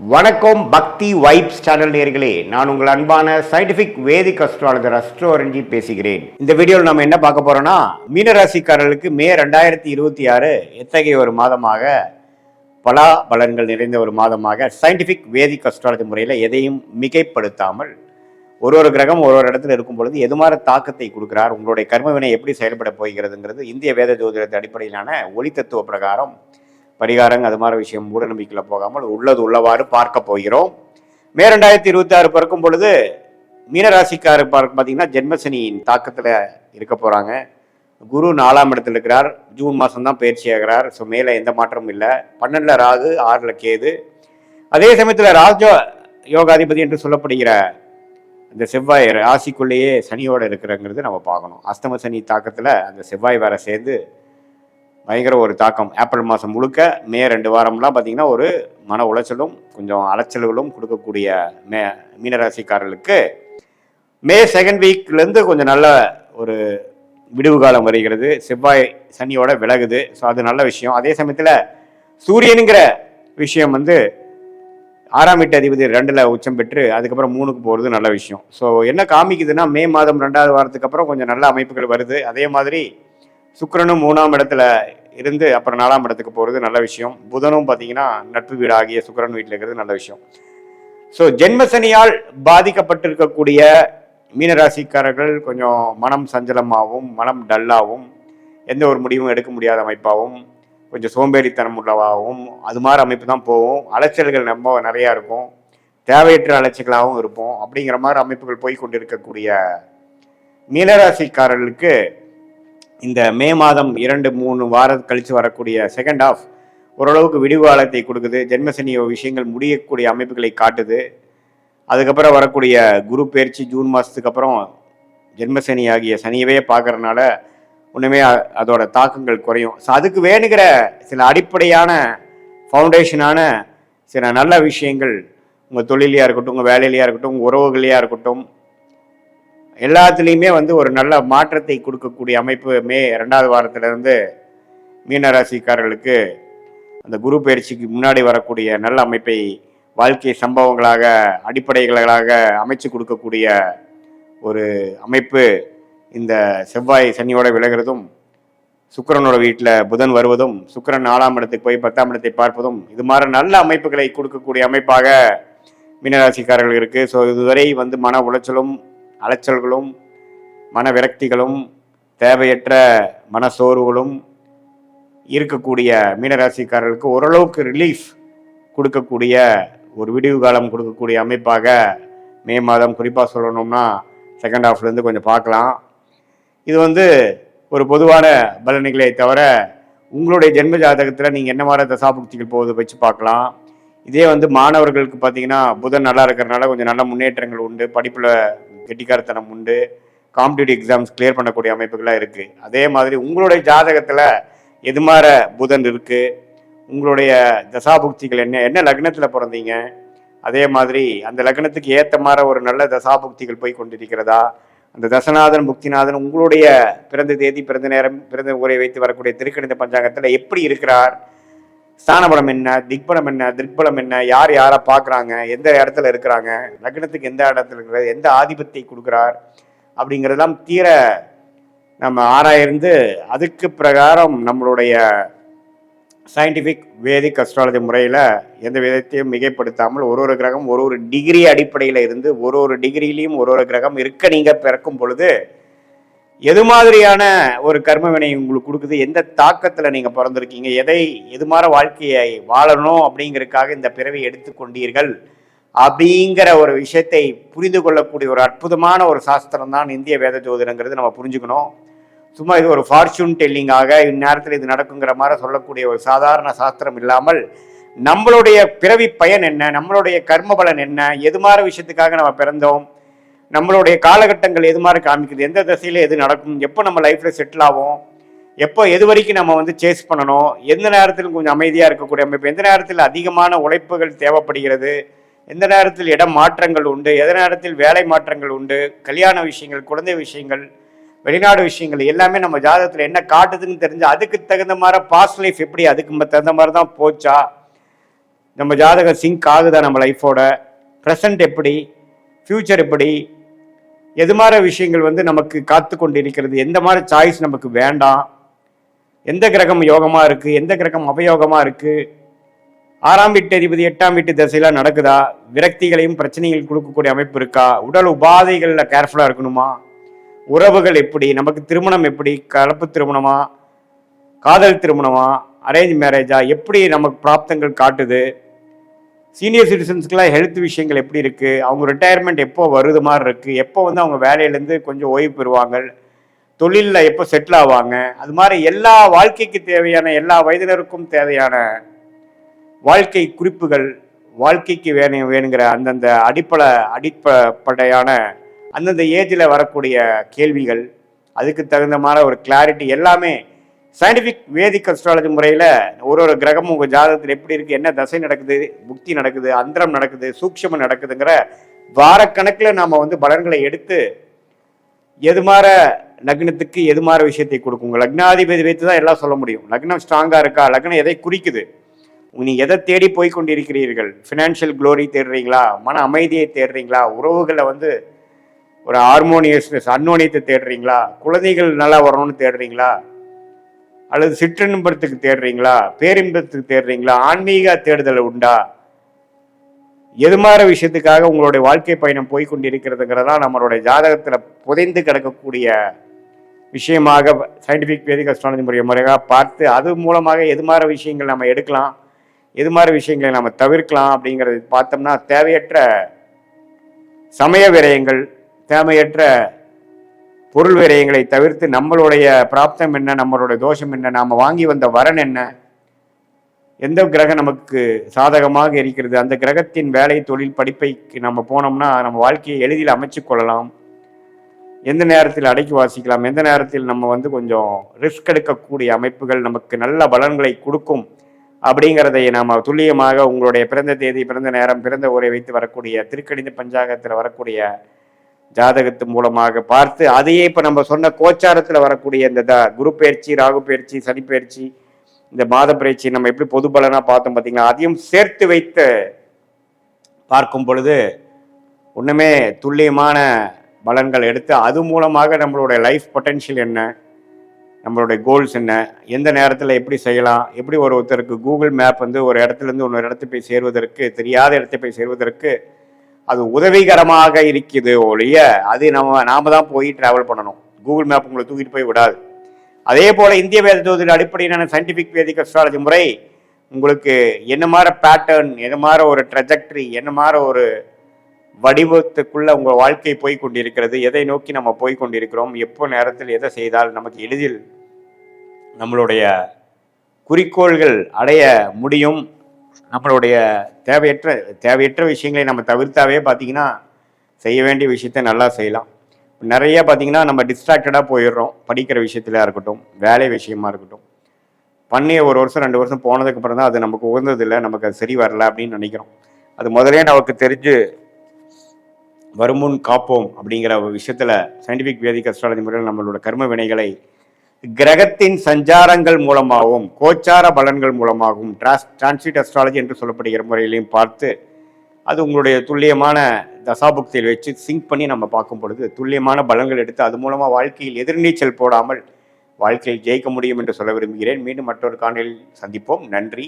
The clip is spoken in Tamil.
வணக்கம் பக்தி வைப்ஸ் சேனல் நேயர்களே, நான் உங்கள் அன்பான சயின்டிபிக் வேதிக் அஸ்ட்ராலஜர் அஸ்ட்ரோரஞ்சி பேசுகிறேன். இந்த வீடியோவில் நம்ம என்ன பார்க்க போறோம்னா, மீனராசிக்காரர்களுக்கு மே 2026 எத்தகைய ஒரு மாதமாக, பலா பலன்கள் நிறைந்த ஒரு மாதமாக சயின்டிபிக் வேதிக் அஸ்ட்ராலஜி முறையில் எதையும் மிகைப்படுத்தாமல் ஒரு கிரகம் ஒரு இடத்துல இருக்கும் பொழுது எது மாதிரி தாக்கத்தை கொடுக்கிறார், உங்களுடைய கர்மவினை எப்படி செயல்பட போகிறதுங்கிறது இந்திய வேத ஜோதிடத்தின் அடிப்படையிலான ஒளி தத்துவ பிரகாரம் பரிகாரம் அது மாதிரி விஷயம் மூட நம்பிக்கையில் போகாமல் உள்ளது உள்ளவாறு பார்க்க போகிறோம். மே 2026 பிறக்கும் பொழுது மீனராசிக்காரர் பார்த்தீங்கன்னா ஜென்மசனியின் தாக்கத்தில் இருக்க போகிறாங்க. குரு 4ஆம் இடத்துல இருக்கிறார். ஜூன் மாதம் தான் பயிற்சி ஆகிறார். ஸோ மேலே எந்த மாற்றமும் இல்லை. 12 ராகு, 6 கேது. அதே சமயத்தில் ராஜ யோகாதிபதி என்று சொல்லப்படுகிற அந்த செவ்வாய் ராசிக்குள்ளேயே சனியோடு இருக்கிறங்கிறது நம்ம பார்க்கணும். அஸ்தம சனி தாக்கத்தில் அந்த செவ்வாய் வேற சேர்ந்து பயங்கர ஒரு தாக்கம். ஏப்ரல் மாதம் முழுக்க மே 2 வாரம்லாம் பார்த்திங்கன்னா ஒரு மன உளைச்சலும் கொஞ்சம் அலைச்சல்களும் கொடுக்கக்கூடிய மீனராசிக்காரர்களுக்கு மே 2nd வீக்லேருந்து கொஞ்சம் நல்ல ஒரு விடுவு காலம் வருகிறது. செவ்வாய் சனியோட விலகுது. ஸோ அது நல்ல விஷயம். அதே சமயத்தில் சூரியனுங்கிற விஷயம் 6ஆம் வீட்டு அதிபதி 2ல் உச்சம் பெற்று அதுக்கப்புறம் 3க்கு போகிறது நல்ல விஷயம். ஸோ என்ன காமிக்குதுன்னா, மே மாதம் 2வது வாரத்துக்கு அப்புறம் கொஞ்சம் நல்ல அமைப்புகள் வருது. அதே மாதிரி சுக்கிரனும் 3ஆம் இடத்துல இருந்து அப்புறம் 4ஆம் இடத்துக்கு போகிறது நல்ல விஷயம். புதனும் பார்த்தீங்கன்னா நட்பு வீடு ஆகிய சுக்கிரன் வீட்டில் இருக்கிறது நல்ல விஷயம். ஸோ ஜென்மசனியால் பாதிக்கப்பட்டிருக்கக்கூடிய மீனராசிக்காரர்கள் கொஞ்சம் மனம் சஞ்சலமாகவும் மனம் டல்லாகவும் எந்த ஒரு முடிவும் எடுக்க முடியாத அமைப்பாகவும் கொஞ்சம் சோம்பேறித்தனம் உள்ளவாகவும் அது மாதிரி அமைப்பு தான் போகும். அலைச்சல்கள் ரொம்ப நிறையா இருக்கும். தேவையற்ற அலைச்சல்களாகவும் இருப்போம். அப்படிங்கிற மாதிரி அமைப்புகள் போய் கொண்டிருக்கக்கூடிய மீனராசிக்காரர்களுக்கு இந்த மே மாதம் 2-3 வாரம் கழித்து வரக்கூடிய செகண்ட் ஆஃப் ஓரளவுக்கு விடிவு காலத்தை கொடுக்குது. ஜென்மசனி விஷயங்கள் முடியக்கூடிய அமைப்புகளை காட்டுது. அதுக்கப்புறம் வரக்கூடிய குரு பயிற்சி ஜூன் மாதத்துக்கு அப்புறம் ஜென்மசனி ஆகிய சனியவே பார்க்கறதுனால ஒன்றுமே அதோட தாக்கங்கள் குறையும். ஸோ அதுக்கு வேணுங்கிற சில அடிப்படையான ஃபவுண்டேஷனான சில நல்ல விஷயங்கள் உங்கள் தொழிலையாக இருக்கட்டும், உங்கள் வேலையிலையாக இருக்கட்டும், உங்கள் உறவுகளையாக இருக்கட்டும், எல்லாத்துலேயுமே ஒரு நல்ல மாற்றத்தை கொடுக்கக்கூடிய அமைப்பு மே 2வது வாரத்திலிருந்து மீனராசிக்காரர்களுக்கு அந்த குரு பயிற்சிக்கு முன்னாடி வரக்கூடிய நல்ல அமைப்பை வாழ்க்கை சம்பவங்களாக அடிப்படைகளாக அமைச்சு கொடுக்கக்கூடிய ஒரு அமைப்பு. இந்த செவ்வாய் சனியோட விலகிறதும், சுக்கிரனோட வீட்டில் புதன் வருவதும், சுக்கிரன் 4ஆம் இடத்துக்கு போய் 10ஆம் இடத்தை பார்ப்பதும் இது மாதிரி நல்ல அமைப்புகளை கொடுக்கக்கூடிய அமைப்பாக மீனராசிக்காரர்கள் இருக்குது. ஸோ இதுவரை மன உளைச்சலும் அலைச்சல்களும் மன விரக்திகளும் தேவையற்ற மனசோர்வுகளும் இருக்கக்கூடிய மீனராசிக்காரர்களுக்கு ஓரளவுக்கு ரிலீஃப் கொடுக்கக்கூடிய ஒரு விடிவு காலம் கொடுக்கக்கூடிய அமைப்பாக மே மாதம் குறிப்பாக சொல்லணும்னா செகண்ட் ஹாஃப்லேருந்து கொஞ்சம் பார்க்கலாம். இது ஒரு பொதுவான பலன்களை தவிர உங்களுடைய ஜென்ம ஜாதகத்தில் நீங்கள் என்ன மாதிரி தசாபுக்திகள் போகுது வச்சு பார்க்கலாம். இதே மாணவர்களுக்கு பார்த்தீங்கன்னா புதன் நல்லா இருக்கிறதுனால கொஞ்சம் நல்ல முன்னேற்றங்கள் உண்டு. படிப்பில் கெட்டிக்காரத்தனம் உண்டு. காம்படிட்டிவ் எக்ஸாம்ஸ் கிளியர் பண்ணக்கூடிய அமைப்புகளாக இருக்குது. அதே மாதிரி உங்களுடைய ஜாதகத்தில் எது மாதிரி புதன் இருக்குது, உங்களுடைய தசாபுக்திகள் என்ன லக்னத்தில் பிறந்தீங்க, அதே மாதிரி அந்த லக்னத்துக்கு ஏற்ற மாதிரி ஒரு நல்ல தசாபுக்திகள் போய் கொண்டிருக்கிறதா, அந்த தசநாதன் புக்திநாதன் உங்களுடைய பிறந்த தேதி, பிறந்த நேரம், பிறந்த ஊரை வைத்து வரக்கூடிய திருக்கணித பஞ்சாங்கத்தில் எப்படி இருக்கிறார், ஸ்தானபலம் என்ன, திக்பலம் என்ன, திருப்பலம் என்ன, யார் யாரை பார்க்குறாங்க, எந்த இடத்துல இருக்கிறாங்க, லக்னத்துக்கு எந்த இடத்துல இருக்கிறது, எந்த ஆதிபத்தை கொடுக்குறார் அப்படிங்கிறதெல்லாம் தீர நம்ம ஆராய்ந்து அதுக்கு பிரகாரம் நம்மளுடைய சயின்டிஃபிக் வேதிக் அஸ்ட்ராலஜி முறையில் எந்த விதத்தையும் மிகைப்படுத்தாமல் ஒரு கிரகம் ஒரு டிகிரி அடிப்படையில் இருந்து ஒரு டிகிரிலையும் ஒரு கிரகம் இருக்க நீங்கள் பிறக்கும் பொழுது எது மாதிரியான ஒரு கர்மவினை உங்களுக்கு கொடுக்குது, எந்த தாக்கத்தில் நீங்கள் பிறந்திருக்கீங்க, எது மாதிரி வாழ்க்கையை வாழணும் அப்படிங்கிறதுக்காக இந்த பிறவை எடுத்துக்கொண்டீர்கள் அப்படிங்கிற ஒரு விஷயத்தை புரிந்து கொள்ளக்கூடிய ஒரு அற்புதமான ஒரு சாஸ்திரம் தான் இந்திய வேத ஜோதிடங்கிறது நம்ம புரிஞ்சுக்கணும். சும்மா இது ஒரு ஃபார்ச்சூன் டெல்லிங்காக இந்நேரத்தில் இது நடக்குங்கிற மாதிரி சொல்லக்கூடிய ஒரு சாதாரண சாஸ்திரம் இல்லாமல் நம்மளுடைய பிறவி பயன் என்ன, நம்மளுடைய கர்ம பலன் என்ன, எது மாதிரி விஷயத்துக்காக நம்ம பிறந்தோம், நம்மளுடைய காலகட்டங்கள் எது மாதிரி காமிக்குது, எந்த திசையில் எது நடக்கும், எப்போ நம்ம லைஃப்பில் செட்டில் ஆகும், எப்போ எது வரைக்கும் நம்ம சேஸ் பண்ணணும், எந்த நேரத்தில் கொஞ்சம் அமைதியாக இருக்கக்கூடிய அமைப்பு, எந்த நேரத்தில் அதிகமான உழைப்புகள் தேவைப்படுகிறது, எந்த நேரத்தில் இடம் மாற்றங்கள் உண்டு, எந்த நேரத்தில் வேலை மாற்றங்கள் உண்டு, கல்யாண விஷயங்கள், குழந்தை விஷயங்கள், வெளிநாடு விஷயங்கள் எல்லாமே நம்ம ஜாதகத்தில் என்ன காட்டுதுன்னு தெரிஞ்சு அதுக்கு தகுந்த மாதிரி பாஸ்ட் லைஃப் எப்படி அதுக்கு தகுந்த மாதிரி தான் போச்சா, நம்ம ஜாதகம் சிங்க் ஆகுதா நம்ம லைஃபோட, ப்ரெசன்ட் எப்படி, ஃப்யூச்சர் எப்படி, எது மாதிரி விஷயங்கள் வந்து நமக்கு காத்து கொண்டு இருக்கிறது, எந்த மாதிரி சாய்ஸ் நமக்கு வேண்டாம், எந்த கிரகம் யோகமா இருக்கு, எந்த கிரகம் அபயோகமா இருக்கு, 6ஆம் வீட்டு அதிபதி 8ஆம் வீட்டு திசையெல்லாம் நடக்குதா, விரக்திகளையும் பிரச்சனைகள் கொடுக்கக்கூடிய அமைப்பு இருக்கா, உடல் உபாதைகள்ல கேர்ஃபுல்லா இருக்கணுமா, உறவுகள் எப்படி, நமக்கு திருமணம் எப்படி, கலப்பு திருமணமா, காதல் திருமணமா, அரேஞ்ச் மேரேஜா, எப்படி நமக்கு பிராப்தங்கள் காட்டுது, சீனியர் சிட்டிசன்ஸ்க்குலாம் ஹெல்த் விஷயங்கள் எப்படி இருக்கு, அவங்க ரிட்டையர்மெண்ட் எப்போ வருது மாதிரி இருக்கு, எப்போ வந்து அவங்க வேலையிலேருந்து கொஞ்சம் ஓய்வு பெறுவாங்க, தொழிலில் எப்போ செட்டில் ஆவாங்க, அது மாதிரி எல்லா வாழ்க்கைக்கு தேவையான எல்லா வயதினருக்கும் தேவையான வாழ்க்கை குறிப்புகள், வாழ்க்கைக்கு வேணுங்கிற அந்தந்த அடிப்படையான அந்தந்த ஏஜில் வரக்கூடிய கேள்விகள், அதுக்கு தகுந்த மாதிரி ஒரு கிளாரிட்டி எல்லாமே சயின்டிஃபிக் வேதிக் அஸ்ட்ராலஜி முறையில் ஒரு கிரகமும் உங்கள் ஜாதகத்தில் எப்படி இருக்குது, என்ன தசை நடக்குது, புக்தி நடக்குது, அந்தரம் நடக்குது, சூக்ஷமம் நடக்குதுங்கிற வாரக்கணக்கில் நாம் வந்து பலன்களை எடுத்து எது மாதிரி லக்னத்துக்கு எது மாதிரி விஷயத்தை கொடுக்குங்க. லக்னாதிபதி வைத்து தான் எல்லாம் சொல்ல முடியும். லக்னம் ஸ்ட்ராங்காக இருக்கா, லக்னம் எதை குறிக்குது, நீங்கள் எதை தேடி போய் கொண்டிருக்கிறீர்கள், ஃபினான்ஷியல் க்ளோரி தேடுறீங்களா, மன அமைதியை தேடுறீங்களா, உறவுகளில் வந்து ஒரு ஹார்மோனியஸ்னஸ் அன்னோனியத்தை தேடுறீங்களா, குழந்தைகள் நல்லா வரணும்னு தேடுறீங்களா, அல்லது சிற்றின்பத்துக்கு தேடுறீங்களா, பேரின்பத்துக்கு தேடுறீங்களா, ஆன்மீக தேடுதல் உண்டா, எது மாதிரி விஷயத்துக்காக உங்களுடைய வாழ்க்கை பயணம் போய்கொண்டிருக்கிறதுங்கிறதா நம்மளுடைய ஜாதகத்தில் புதைந்து கிடக்கக்கூடிய விஷயமாக சயின்டிஃபிக் வேதிக் அஸ்ட்ராலஜி முறையாக பார்த்து அது மூலமாக எது மாதிரி விஷயங்கள் நம்ம எடுக்கலாம், எது மாதிரி விஷயங்களை நம்ம தவிர்க்கலாம் அப்படிங்கிறது பார்த்தோம்னா தேவையற்ற சமய விரயங்கள், தேவையற்ற பொருள் விரயங்களை தவிர்த்து நம்மளுடைய பிராப்தம் என்ன, நம்மளுடைய தோஷம் என்ன, நாம் வாங்கி வந்த வரன் என்ன, எந்த கிரகம் நமக்கு சாதகமாக இருக்கிறது, அந்த கிரகத்தின் வேலை தொழில் படிப்பைக்கு நம்ம போனோம்னா நம்ம வாழ்க்கையை எளிதில் அமைச்சு கொள்ளலாம். எந்த நேரத்தில் அடக்கி வாசிக்கலாம், எந்த நேரத்தில் நம்ம வந்து கொஞ்சம் ரிஸ்க் எடுக்கக்கூடிய அமைப்புகள் நமக்கு நல்ல பலன்களை கொடுக்கும் அப்படிங்கிறதை நாம் துல்லியமாக உங்களுடைய பிறந்த தேதி, பிறந்த நேரம், பிறந்த ஊரை வைத்து வரக்கூடிய திருக்கணித பஞ்சாங்கத்தில் வரக்கூடிய ஜாதகத்து மூலமாக பார்த்து அதையே இப்போ நம்ம சொன்ன கோச்சாரத்தில் வரக்கூடிய இந்த குரு பயிற்சி, ராகு பயிற்சி, சனி பயிற்சி, இந்த மாத பயிற்சி நம்ம எப்படி பொது பலனாக பார்த்தோம் பார்த்தீங்களா, அதையும் சேர்த்து வைத்து பார்க்கும் பொழுது ஒன்றுமே துல்லியமான பலன்கள் எடுத்து அது மூலமாக நம்மளுடைய லைஃப் பொட்டென்ஷியல் என்ன, நம்மளுடைய கோல்ஸ் என்ன, எந்த நேரத்தில் எப்படி செய்யலாம், எப்படி ஒருத்தருக்கு கூகுள் மேப் வந்து ஒரு இடத்துலேருந்து இன்னொரு இடத்துக்கு போய் சேருவதற்கு, தெரியாத இடத்துக்கு போய் சேருவதற்கு அது உதவிகரமாக இருக்குது ஒழிய அது நாம தான் போய் டிராவல் பண்ணணும். கூகுள் மேப் உங்களை தூக்கிட்டு போய் விடாது. அதே போல இந்திய வேத ஜோதிட அடிப்படையிலான சயின்டிஃபிக் வேதிக் அஸ்ட்ராலஜி முறை உங்களுக்கு என்ன மாதிரி பேட்டர்ன், என்ன மாதிரி ஒரு ட்ரெஜெக்டரி, என்ன மாதிரி ஒரு வடிவத்துக்குள்ள உங்கள் வாழ்க்கை போய் கொண்டிருக்கிறது, எதை நோக்கி நம்ம போய் கொண்டிருக்கிறோம், எப்போ நேரத்தில் எதை செய்தால் நமக்கு எளிதில் நம்மளுடைய குறிக்கோள்கள் அடைய முடியும், நம்மளுடைய தேவையற்ற விஷயங்களை நம்ம தவிர்த்தாவே பார்த்தீங்கன்னா செய்ய வேண்டிய விஷயத்த நல்லா செய்யலாம். நிறைய பார்த்தீங்கன்னா நம்ம டிஸ்ட்ராக்டடாக போயிடுறோம். படிக்கிற விஷயத்துல இருக்கட்டும், வேலை விஷயமா இருக்கட்டும், பண்ணி ஒரு வருஷம் 2 வருஷம் போனதுக்கு அப்புறம் தான் அது நமக்கு உகந்ததில்லை, நமக்கு அது சரி வரல அப்படின்னு நினைக்கிறோம். அது முதலே நமக்கு தெரிஞ்சு வருமுன் காப்போம் அப்படிங்கிற விஷயத்துல சயின்டிஃபிக் வேதிக் அஸ்ட்ராலஜி முறையில் நம்மளோட கர்ம வினைகளை கிரகத்தின் சஞ்சாரங்கள் மூலமாகவும் கோச்சார பலன்கள் மூலமாகவும் டிரான்சிட் அஸ்ட்ராலஜி என்று சொல்லப்படுகிற முறையிலையும் பார்த்து அது உங்களுடைய துல்லியமான தசாபுக்தியில் வச்சு சிங்க் பண்ணி நம்ம பார்க்கும் பொழுது துல்லியமான பலன்கள் எடுத்து அது மூலமாக வாழ்க்கையில் எதிர்நீச்சல் போடாமல் வாழ்க்கையில் ஜெயிக்க முடியும் என்று சொல்ல விரும்புகிறேன். மீண்டும் மற்றொரு காணொளியில் சந்திப்போம். நன்றி.